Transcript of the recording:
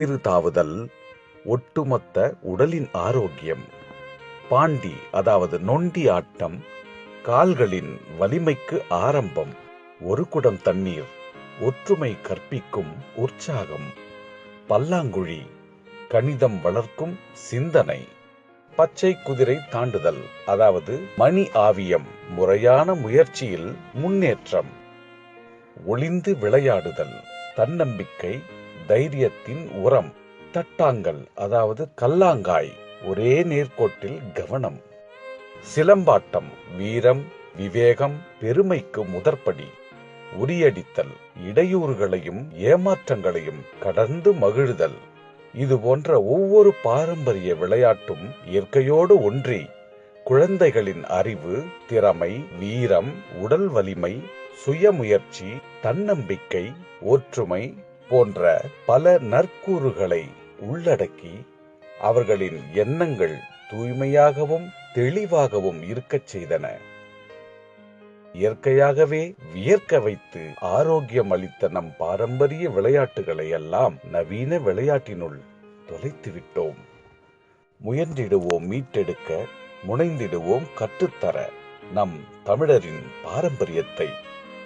தாவுதல், ஒட்டுமொத்த உடலின் ஆரோக்கியம். பாண்டி அதாவது நொண்டி ஆட்டம் கால்களின் வலிமைக்கு ஆரம்பம். ஒரு குடம் தண்ணீர் ஒற்றுமை கற்பிக்கும் உற்சாகம். பல்லாங்குழி கணிதம் வளர்க்கும் சிந்தனை. பச்சை குதிரை தாண்டுதல் அதாவது மணி ஆவியம் முறையான முயற்சியில் முன்னேற்றம். ஒளிந்து விளையாடுதல் தன்னம்பிக்கை தைரியத்தின் உரம். தட்டாங்கல் அதாவது கல்லாங்காய் ஒரே நேர்கோட்டில் கவனம். சிலம்பாட்டம் வீரம் விவேகம் பெருமைக்கு முதற்படி. உரியடித்தல் இடையூறுகளையும் ஏமாற்றங்களையும் கடந்து மகிழ்தல். இது போன்ற ஒவ்வொரு பாரம்பரிய விளையாட்டும் இயற்கையோடு ஒன்றி குழந்தைகளின் அறிவு, திறமை, வீரம், உடல் வலிமை, சுயமுயற்சி, தன்னம்பிக்கை, ஒற்றுமை போன்ற பல நற்கூறுகளை உள்ளடக்கி அவர்களின் எண்ணங்கள் தூய்மையாகவும் தெளிவாகவும் இருக்கச் செய்தன. இயற்கையாகவே வியர்க்க வைத்து ஆரோக்கியம் அளித்த நம் பாரம்பரிய விளையாட்டுகளை எல்லாம் நவீன விளையாட்டினுள் தொலைத்துவிட்டோம். முயன்றிடுவோம் மீட்டெடுக்க, முனைந்திடுவோம் கற்றுத்தர நம் தமிழரின் பாரம்பரியத்தை.